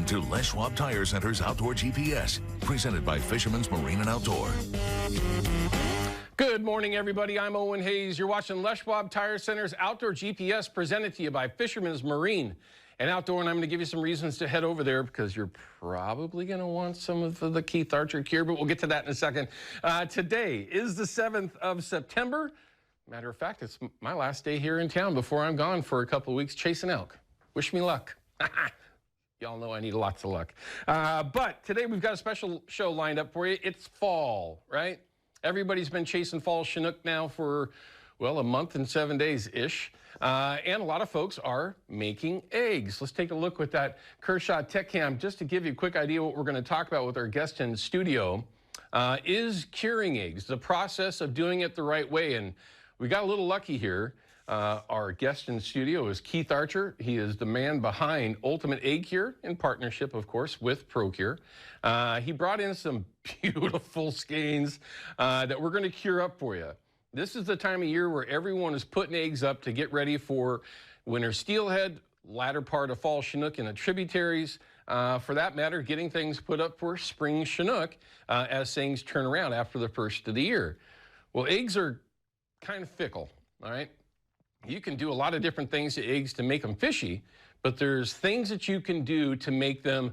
to Les Schwab Tire Center's Outdoor GPS, presented by Fisherman's Marine and Outdoor. Good morning, everybody. I'm Owen Hayes. You're watching Les Schwab Tire Center's Outdoor GPS, presented to you by Fisherman's Marine and Outdoor, and I'm going to give you some reasons to head over there because you're probably going to want some of the Keith Archer gear, but we'll get to that in a second. Today is the 7th of September. Matter of fact, it's my last day here in town before I'm gone for a couple of weeks chasing elk. Wish me luck. Y'all know I need lots of luck. But today we've got a special show lined up for you. It's fall, right? Everybody's been chasing fall Chinook now for, well, a month and 7 days-ish. And a lot of folks are making eggs. Let's take a look with that Kershaw Tech Cam just to give you a quick idea what we're going to talk about with our guest in studio is curing eggs, the process of doing it the right way. And we got a little lucky here. Our guest in studio is Keith Archer. He is the man behind Ultimate Egg Cure in partnership, of course, with ProCure. He brought in some beautiful skeins that we're going to cure up for you. This is the time of year where everyone is putting eggs up to get ready for winter steelhead, latter part of fall Chinook and the tributaries. For that matter, getting things put up for spring Chinook as things turn around after the first of the year. Well, eggs are kind of fickle, all right? You can do a lot of different things to eggs to make them fishy, but there's things that you can do to make them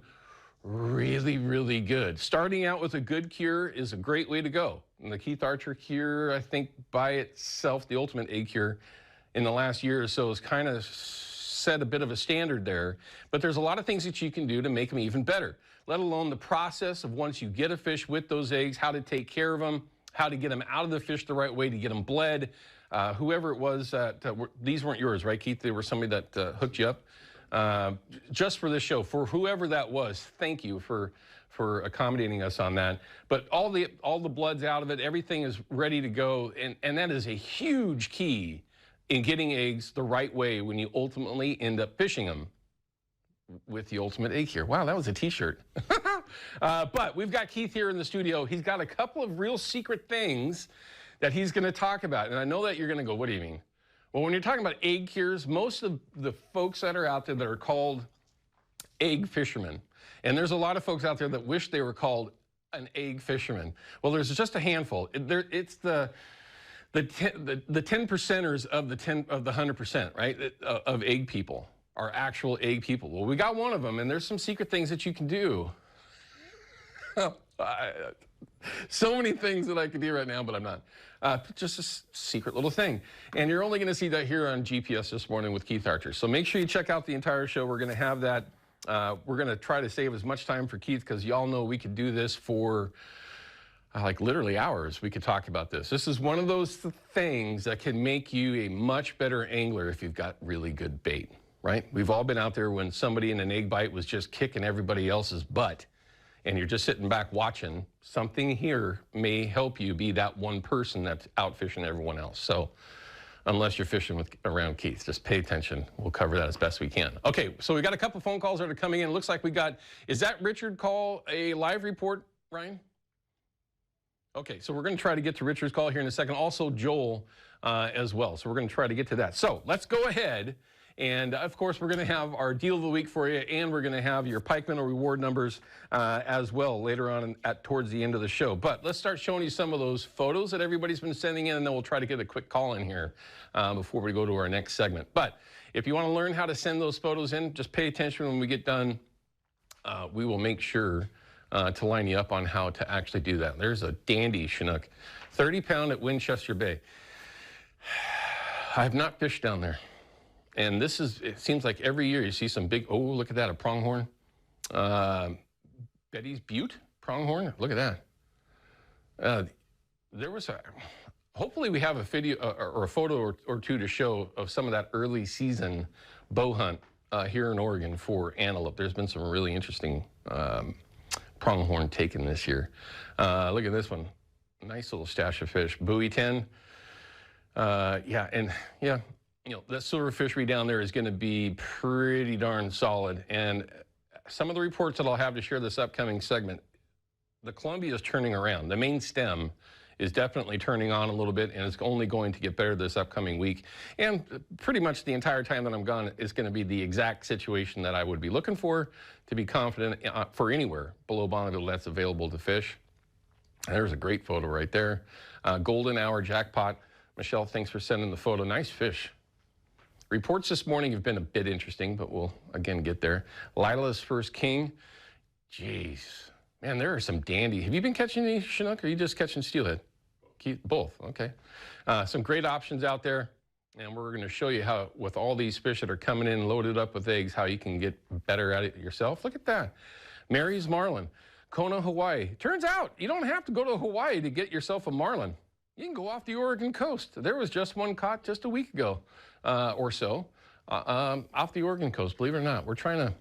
really, really good. Starting out with a good cure is a great way to go. And the Keith Archer cure, I think by itself, the Ultimate Egg Cure in the last year or so has kind of set a bit of a standard there. But there's a lot of things that you can do to make them even better, let alone the process of once you get a fish with those eggs, how to take care of them, how to get them out of the fish the right way to get them bled. Whoever it was, these weren't yours, right, Keith? They were somebody that hooked you up just for this show. For whoever that was, thank you for accommodating us on that. But all the blood's out of it. Everything is ready to go. And that is a huge key in getting eggs the right way when you ultimately end up fishing them with the Ultimate Egg Cure. Wow, that was a T-shirt. But we've got Keith here in the studio. He's got a couple of real secret things that he's going to talk about. And I know that you're going to go, what do you mean? Well, when you're talking about egg cures, most of the folks that are out there that are called egg fishermen, and there's a lot of folks out there that wish they were called an egg fisherman. Well, there's just a handful. It's the 10 percenters of the 100%, right, of egg people are actual egg people. Well, we got one of them, and there's some secret things that you can do. So many things that I could do right now, but I'm not. Just a secret little thing. And you're only going to see that here on GPS this morning with Keith Archer. So make sure you check out the entire show. We're going to have that. We're going to try to save as much time for Keith because y'all know we could do this for like literally hours. We could talk about this. This is one of those things that can make you a much better angler if you've got really good bait, right? We've all been out there when somebody in an egg bite was just kicking everybody else's butt, and you're just sitting back watching. Something here may help you be that one person that's out fishing everyone else. So unless you're fishing around Keith, just pay attention. We'll cover that as best we can. Okay, so we got a couple phone calls that are coming in. It looks like we got, is that Richard call a live report, Ryan? Okay, so we're going to try to get to Richard's call here in a second. Also Joel as well. So we're going to try to get to that. So let's go ahead. And of course, we're going to have our deal of the week for you, and we're going to have your Pike Minnow reward numbers as well later on towards the end of the show. But let's start showing you some of those photos that everybody's been sending in, and then we'll try to get a quick call in here before we go to our next segment. But if you want to learn how to send those photos in, just pay attention when we get done. We will make sure to line you up on how to actually do that. There's a dandy Chinook, 30-pound at Winchester Bay. I have not fished down there. And this is, it seems like every year you see some big, oh, look at that, a pronghorn. Betty's Butte pronghorn, look at that. There was hopefully we have a video or a photo or two to show of some of that early season bow hunt here in Oregon for antelope. There's been some really interesting pronghorn taken this year. Look at this one, nice little stash of fish, buoy 10. Yeah, you know, that silver fishery down there is going to be pretty darn solid. And some of the reports that I'll have to share this upcoming segment, the Columbia is turning around. The main stem is definitely turning on a little bit, and it's only going to get better this upcoming week. And pretty much the entire time that I'm gone is going to be the exact situation that I would be looking for to be confident for anywhere below Bonneville that's available to fish. There's a great photo right there. Golden hour jackpot. Michelle, thanks for sending the photo. Nice fish. Reports this morning have been a bit interesting, but we'll again get there. Lila's first king. Jeez. Man, there are some dandy. Have you been catching any Chinook, or are you just catching steelhead? Both, okay. Some great options out there, and we're going to show you how, with all these fish that are coming in loaded up with eggs, how you can get better at it yourself. Look at that. Mary's Marlin, Kona, Hawaii. Turns out you don't have to go to Hawaii to get yourself a marlin. You can go off the Oregon coast. There was just one caught just a week ago or so off the Oregon coast, believe it or not. We're trying to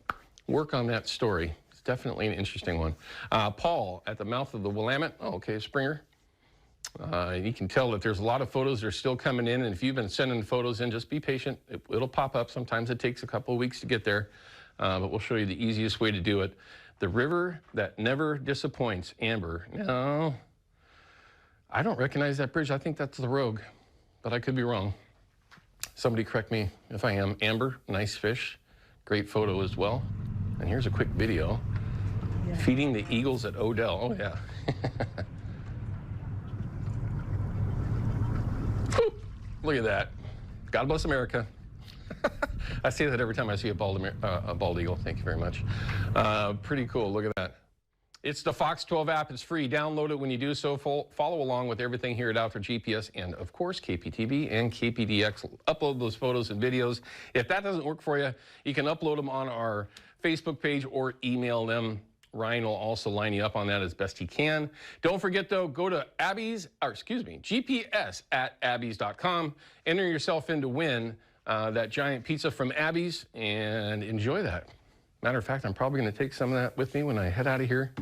work on that story. It's definitely an interesting one. Paul at the mouth of the Willamette. Oh, okay, Springer. You can tell that there's a lot of photos that are still coming in, and if you've been sending photos in, just be patient. It'll pop up. Sometimes it takes a couple of weeks to get there, but we'll show you the easiest way to do it. The river that never disappoints, Amber. No, I don't recognize that bridge. I think that's the Rogue, but I could be wrong. Somebody correct me if I am. Amber, nice fish. Great photo as well. And here's a quick video. Yeah. Feeding the eagles at Odell. Oh, yeah. Look at that. God bless America. I say that every time I see a bald eagle. Thank you very much. Pretty cool. Look at that. It's the Fox 12 app. It's free. Download it when you do so. Follow along with everything here at Outdoor GPS and, of course, KPTV and KPDX. Upload those photos and videos. If that doesn't work for you, you can upload them on our Facebook page or email them. Ryan will also line you up on that as best he can. Don't forget, though, go to GPS@abby's.com. Enter yourself in to win that giant pizza from Abby's and enjoy that. Matter of fact, I'm probably going to take some of that with me when I head out of here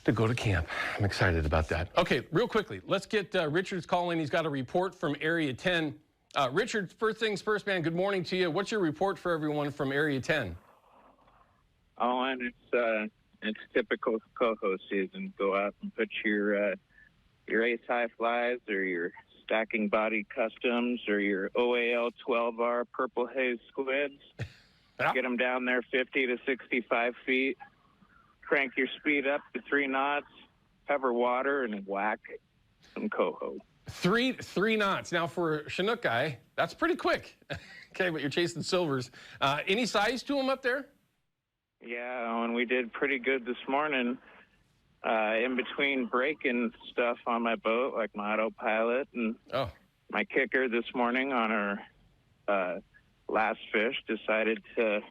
to go to camp. I'm excited about that. Okay, real quickly, let's get Richard's calling. He's got a report from Area 10. Richard, first things first, man, good morning to you. What's your report for everyone from Area 10? Oh, and it's typical coho season. Go out and put your ace high flies or your stacking body customs or your OAL 12R purple haze squids. Yeah. Get them down there 50 to 65 feet. Crank your speed up to 3 knots. Cover water and whack some coho. Three knots. Now for a Chinook guy, that's pretty quick. Okay, but you're chasing silvers. Any size to them up there? Yeah, and we did pretty good this morning. In between breaking stuff on my boat, like my autopilot and my kicker this morning on our last fish, decided to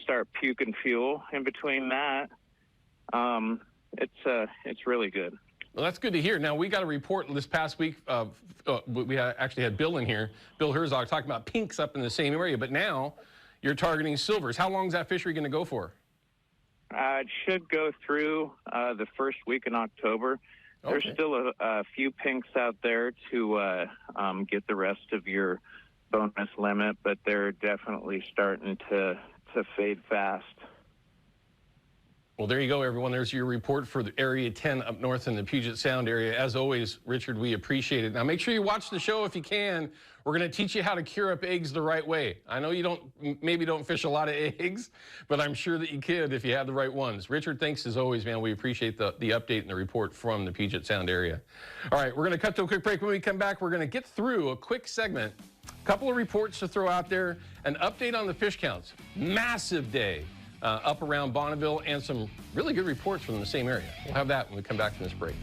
start puking fuel. In between that, it's really good. Well, that's good to hear. Now, we got a report this past week. We actually had Bill in here, Bill Herzog, talking about pinks up in the same area, but now you're targeting silvers. How long is that fishery going to go for? It should go through the first week in October. Okay. There's still a few pinks out there to get the rest of your bonus limit, but they're definitely starting to fade fast. Well, there you go, everyone. There's your report for the Area 10 up north in the Puget Sound area. As always, Richard, we appreciate it. Now, make sure you watch the show if you can. We're going to teach you how to cure up eggs the right way. I know you maybe don't fish a lot of eggs, but I'm sure that you could if you had the right ones. Richard, thanks as always, man. We appreciate the update and the report from the Puget Sound area. All right, we're going to cut to a quick break. When we come back, we're going to get through a quick segment, a couple of reports to throw out there, an update on the fish counts. Massive day. Up around Bonneville, and some really good reports from the same area. We'll have that when we come back from this break.